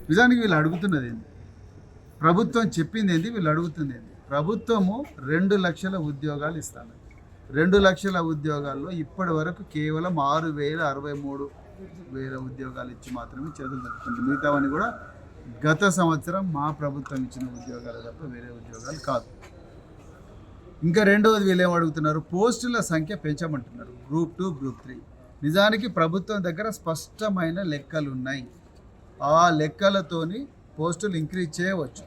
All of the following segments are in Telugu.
నిజానికి వీళ్ళు అడుగుతున్నది ఏంది, ప్రభుత్వం చెప్పింది ఏంది, వీళ్ళు అడుగుతుంది ఏంది. ప్రభుత్వము 2 లక్షల ఉద్యోగాలు ఇస్తాను. 2 లక్షల ఉద్యోగాల్లో ఇప్పటి వరకు కేవలం 6,063 ఉద్యోగాలు ఇచ్చి మాత్రమే చేతులు దక్కుతుంది. మిగతావన్నీ కూడా గత సంవత్సరం మా ప్రభుత్వం ఇచ్చిన ఉద్యోగాలు తప్ప వేరే ఉద్యోగాలు కాదు. ఇంకా రెండవది వీళ్ళు ఏం అడుగుతున్నారు, పోస్టుల సంఖ్య పెంచమంటున్నారు. Group 2, group 3. నిజానికి ప్రభుత్వం దగ్గర స్పష్టమైన లెక్కలు ఉన్నాయి. ఆ లెక్కలతోని పోస్టులు ఇంక్రీజ్ చేయవచ్చు.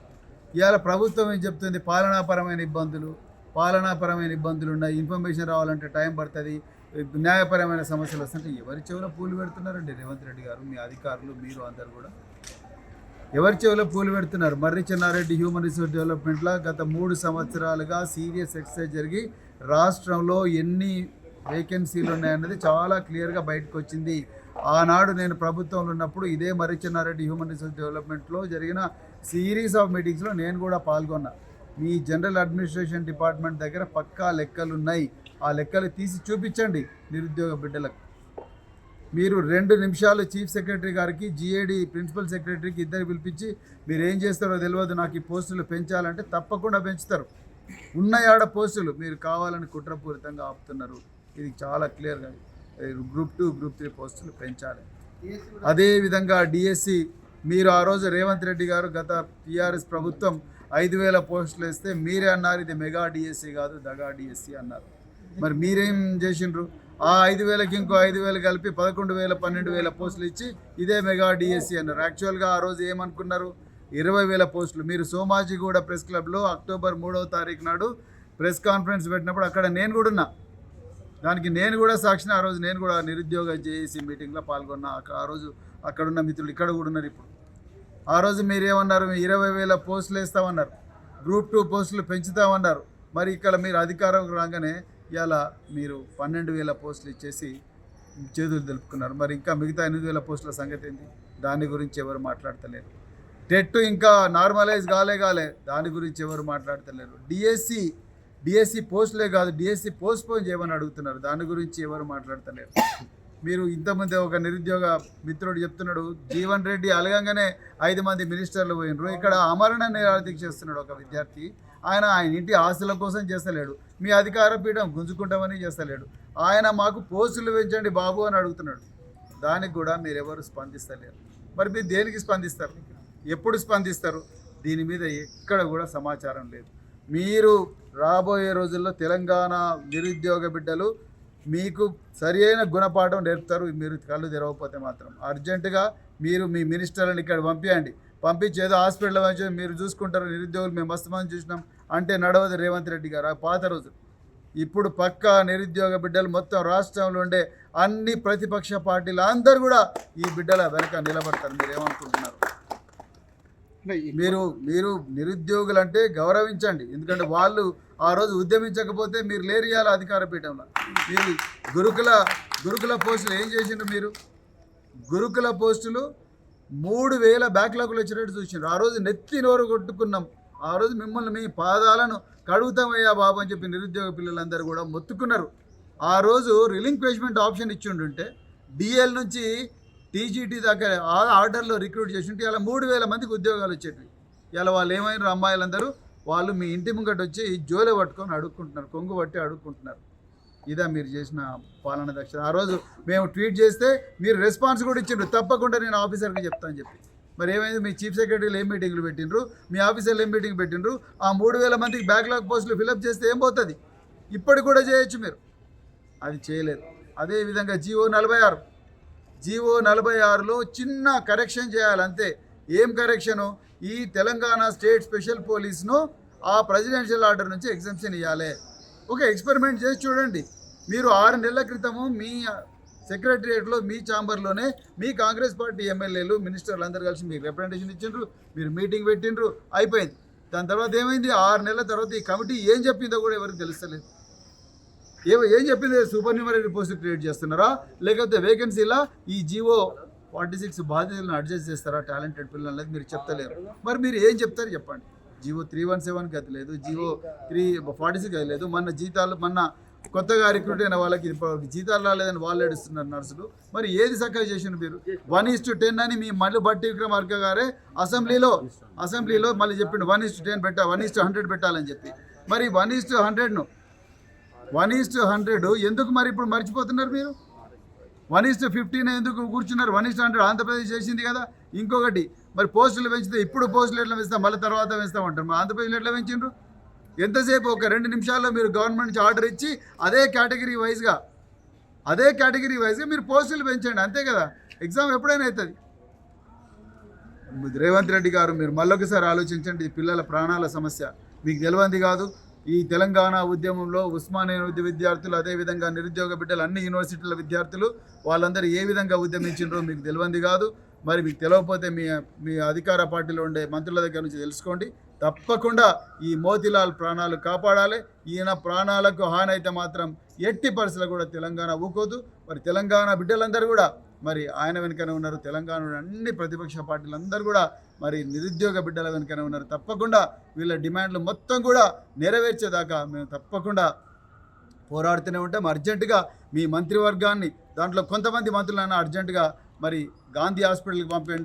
ఇవాళ ప్రభుత్వం ఏం చెప్తుంది, పాలనాపరమైన ఇబ్బందులు ఉన్నాయి, ఇన్ఫర్మేషన్ రావాలంటే టైం పడుతుంది, న్యాయపరమైన సమస్యలు వస్తుంటే ఎవరి చెవిలో పూలు పెడుతున్నారండి రేవంత్ రెడ్డి గారు, మీ అధికారులు, మీరు అందరు కూడా ఎవరి చెవిలో పూలు పెడుతున్నారు. మర్రి చెన్నారెడ్డి హ్యూమన్ రిసోర్స్ డెవలప్మెంట్లో గత 3 సంవత్సరాలుగా సీరియస్ ఎక్సర్సైజ్ జరిగి రాష్ట్రంలో ఎన్ని వేకెన్సీలు ఉన్నాయన్నది చాలా క్లియర్గా బయటకు వచ్చింది. ఆనాడు నేను ప్రభుత్వంలో ఉన్నప్పుడు ఇదే మర్రి చెన్నారెడ్డి హ్యూమన్ రిసోర్స్ డెవలప్మెంట్లో జరిగిన సిరీస్ ఆఫ్ మీటింగ్స్లో నేను కూడా పాల్గొన్నా. మీ జనరల్ అడ్మినిస్ట్రేషన్ డిపార్ట్మెంట్ దగ్గర పక్కా లెక్కలు ఉన్నాయి, ఆ లెక్కలు తీసి చూపించండి నిరుద్యోగ బిడ్డలకు. మీరు 2 నిమిషాలు చీఫ్ సెక్రటరీ గారికి, జిఏడి ప్రిన్సిపల్ సెక్రటరీకి ఇద్దరు పిలిపించి మీరు ఏం చేస్తారో తెలియదు, నాకు ఈ పోస్టులు పెంచాలంటే తప్పకుండా పెంచుతారు. ఉన్నాయాడ పోస్టులు మీరు కావాలని కుట్రపూరితంగా ఆపుతున్నారు. ఇది చాలా క్లియర్గా గ్రూప్ 2, గ్రూప్ 3 పోస్టులు పెంచాలి. అదేవిధంగా డిఎస్సి మీరు ఆ రోజు రేవంత్ రెడ్డి గారు గత టీఆర్ఎస్ ప్రభుత్వం 5,000 పోస్టులు వేస్తే మీరే అన్నారు ఇది మెగా డిఎస్సి కాదు దగా డిఎస్సి అన్నారు. మరి మీరేం చేసిండ్రు, ఆ 5,000కి ఇంకో 5,000 కలిపి 11,000, 12,000 పోస్టులు ఇచ్చి ఇదే మెగా డిఎస్సి అన్నారు. యాక్చువల్గా ఆ రోజు ఏమనుకున్నారు, 20,000 పోస్టులు. మీరు సోమాజిగూడ ప్రెస్ క్లబ్లో అక్టోబర్ 3వ తారీఖు నాడు ప్రెస్ కాన్ఫరెన్స్ పెట్టినప్పుడు అక్కడ నేను కూడా ఉన్నా, దానికి నేను కూడా సాక్షిని. ఆ రోజు నేను కూడా నిరుద్యోగ జేఏసీ మీటింగ్లో పాల్గొన్నా. ఆ రోజు అక్కడున్న మిత్రులు ఇక్కడ కూడా ఉన్నారు. ఇప్పుడు ఆ రోజు మీరేమన్నారు, 20,000 పోస్టులు వేస్తామన్నారు, గ్రూప్ 2 పోస్టులు పెంచుతామన్నారు. మరి ఇక్కడ మీరు అధికారం రాగానే ఇలా మీరు 12,000 పోస్టులు ఇచ్చేసి చేతులు తెలుపుకున్నారు. మరి ఇంకా మిగతా 8,000 పోస్టుల సంగతి ఏంటి, దాని గురించి ఎవరు మాట్లాడతలేరు. టెట్ ఇంకా నార్మలైజ్ కాలే, దాని గురించి ఎవరు మాట్లాడతలేరు. డిఎస్సి పోస్టులే కాదు, డిఎస్సి పోస్ట్పోన్ చేయమని అడుగుతున్నారు, దాని గురించి ఎవరు మాట్లాడతలేరు. మీరు ఇంతమంది ఒక నిరుద్యోగ మిత్రుడు చెప్తున్నాడు, జీవన్ రెడ్డి అలగంగానే 5 మంది మినిస్టర్లు పోయినరు. ఇక్కడ అమరణ నిరాదీక్ష చేస్తున్నాడు ఒక విద్యార్థి. ఆయన ఇంటి ఆస్తుల కోసం చేస్తలేడు, మీ అధికార పీఠం గుంజుకుంటామని చేస్తలేడు. ఆయన మాకు పోస్టులు పెంచండి బాబు అని అడుగుతున్నాడు. దానికి కూడా మీరెవరు స్పందిస్తలేరు. మరి మీరు దేనికి స్పందిస్తారు, ఎప్పుడు స్పందిస్తారు? దీని మీద ఎక్కడ కూడా సమాచారం లేదు. మీరు రాబోయే రోజుల్లో తెలంగాణ నిరుద్యోగ బిడ్డలు మీకు సరి అయిన గుణపాఠం నేర్పుతారు. మీరు కళ్ళు తెరవకపోతే మాత్రం అర్జెంటుగా మీరు మీ మినిస్టర్లను ఇక్కడ పంపించి ఏదో హాస్పిటల్ వచ్చి మీరు చూసుకుంటారు, నిరుద్యోగులు మేము మస్తు మంది చూసినాం అంటే నడవదు రేవంత్ రెడ్డి గారు. పాత రోజు. ఇప్పుడు పక్కా నిరుద్యోగ బిడ్డలు మొత్తం రాష్ట్రంలో ఉండే అన్ని ప్రతిపక్ష పార్టీలు అందరూ కూడా ఈ బిడ్డల వెనక నిలబడతారు. మీరు ఏమనుకుంటున్నారు? మీరు నిరుద్యోగులు అంటే గౌరవించండి, ఎందుకంటే వాళ్ళు ఆ రోజు ఉద్యమించకపోతే మీరు లేరియాల అధికార పీఠంలో. మీరు గురుకుల పోస్టులు ఏం చేసిండ్రు? మీరు గురుకుల పోస్టులు 3,000 బ్యాక్లాగులు వచ్చినట్టు చూసిండ్రు. ఆ రోజు నెత్తి నోరు కొట్టుకున్నాం. ఆ రోజు మిమ్మల్ని మీ పాదాలను కడుగుతామయ్యా బాబు అని చెప్పి నిరుద్యోగ పిల్లలందరూ కూడా మొత్తుకున్నారు. ఆ రోజు రిలింక్వేజ్మెంట్ ఆప్షన్ ఇచ్చి ఉంటుంటే డిఎల్ నుంచి టీజీటీ దాకా ఆర్డర్లో రిక్రూట్ చేసి ఉంటే ఇలా 3,000 మందికి ఉద్యోగాలు వచ్చేటివి. ఇలా వాళ్ళు ఏమైనా అమ్మాయిలందరూ వాళ్ళు మీ ఇంటి ముంగట వచ్చి జోలే పట్టుకొని అడుక్కుంటున్నారు, కొంగు పట్టి అడుక్కుంటున్నారు. ఇదా మీరు చేసిన పాలన దక్షత? ఆ రోజు మేము ట్వీట్ చేస్తే మీరు రెస్పాన్స్ కూడా ఇచ్చిండ్రు, తప్పకుండా నేను ఆఫీసర్కి చెప్తాను చెప్పి. మరి ఏమైంది, మీ చీఫ్ సెక్రటరీలు ఏం మీటింగ్లు పెట్టిండ్రు, మీ ఆఫీసర్లు ఏం మీటింగ్ పెట్టిండ్రు? ఆ 3,000 మందికి బ్యాక్లాగ్ పోస్టులు ఫిలప్ చేస్తే ఏం పోతుంది? ఇప్పటికి కూడా చేయొచ్చు, మీరు అది చేయలేదు. అదేవిధంగా జీవో 46లో చిన్న కరెక్షన్ చేయాలంతే. ఏం కరెక్షను? ఈ తెలంగాణ స్టేట్ స్పెషల్ పోలీస్ను ఆ ప్రెసిడెన్షియల్ ఆర్డర్ నుంచి ఎగ్జంప్షన్ ఇవ్వాలి. ఒక ఎక్స్పెరిమెంట్ చేసి చూడండి. మీరు 6 నెలల క్రితము మీ సెక్రటరియేట్లో మీ ఛాంబర్లోనే మీ కాంగ్రెస్ పార్టీ ఎమ్మెల్యేలు మినిస్టర్లు అందరూ కలిసి మీకు రిప్రజెంటేషన్ ఇచ్చిండ్రు, మీరు మీటింగ్ పెట్టిండ్రు, అయిపోయింది. దాని తర్వాత ఏమైంది? 6 నెలల తర్వాత ఈ కమిటీ ఏం చెప్పిందో కూడా ఎవరికి తెలుస్తలేదు. ఏం చెప్పింది? సూపర్ న్యూమరీ పోస్ట్ క్రియేట్ చేస్తున్నారా, లేకపోతే వేకెన్సీలా ఈ జీవో 46 బాధ్యతలను అడ్జస్ట్ చేస్తారా టాలెంటెడ్ పిల్లలు అనేది మీరు చెప్తలేరు. మరి మీరు ఏం చెప్తారు చెప్పండి? జీవో 317 గతి లేదు, జీవో 346 గతి లేదు. మొన్న కొత్తగా రిక్రూట్ అయిన వాళ్ళకి ఇప్పుడు జీతాలు రాలేదని వాళ్ళు ఏడుస్తున్నారు నర్సులు. మరి ఏది చక్కగా చేసిండ్రు మీరు? 1:10 అని మీ మళ్ళీ బట్టి విక్రమార్క గారే అసెంబ్లీలో మళ్ళీ చెప్పిండు 1:10 పెట్టాలి, 1:100 పెట్టాలని చెప్పి. మరి 1:100ను 1:100 ఎందుకు మరి ఇప్పుడు మర్చిపోతున్నారు మీరు? 1:15 ఎందుకు కూర్చున్నారు? 1:100 ఆంధ్రప్రదేశ్ చేసింది కదా. ఇంకొకటి మరి పోస్టులు పెంచితే ఇప్పుడు పోస్టులు ఎట్లా పెంచుతాం, మళ్ళీ తర్వాత పెంచుతామంటారు. మరి ఆంధ్రప్రదేశ్లో ఎట్లా పెంచిండ్రు? ఎంతసేపు ఒక 2 నిమిషాల్లో మీరు గవర్నమెంట్ నుంచి ఆర్డర్ ఇచ్చి అదే కేటగిరీ వైజ్గా మీరు పోస్టులు పెంచండి, అంతే కదా. ఎగ్జామ్ ఎప్పుడైనా అవుతుంది. రేవంత్ రెడ్డి గారు మీరు మళ్ళొకసారి ఆలోచించండి. ఈ పిల్లల ప్రాణాల సమస్య మీకు తెలియంది కాదు. ఈ తెలంగాణ ఉద్యమంలో ఉస్మానియా విద్యార్థులు, అదేవిధంగా నిరుద్యోగ బిడ్డలు, అన్ని యూనివర్సిటీల విద్యార్థులు వాళ్ళందరూ ఏ విధంగా ఉద్యమించారో మీకు తెలియంది కాదు. మరి మీకు తెలియకపోతే మీ అధికార పార్టీలో ఉండే మంత్రుల దగ్గర నుంచి తెలుసుకోండి. తప్పకుండా ఈ మోతీలాల్ ప్రాణాలు కాపాడాలి. ఈయన ప్రాణాలకు హాని అయితే మాత్రం ఎట్టి పరిస్థితుల్లో కూడా తెలంగాణ ఊకోదు. మరి తెలంగాణ బిడ్డలందరూ కూడా మరి ఆయన వెనుకనే ఉన్నారు. తెలంగాణలో అన్ని ప్రతిపక్ష పార్టీలందరూ కూడా మరి నిరుద్యోగ బిడ్డల వెనుకనే ఉన్నారు. తప్పకుండా వీళ్ళ డిమాండ్లు మొత్తం కూడా నెరవేర్చేదాకా మేము తప్పకుండా పోరాడుతూనే ఉంటాం. అర్జెంటుగా మీ మంత్రివర్గాన్ని, దాంట్లో కొంతమంది మంత్రులైనా అర్జెంటుగా మరి గాంధీ హాస్పిటల్కి పంపండి.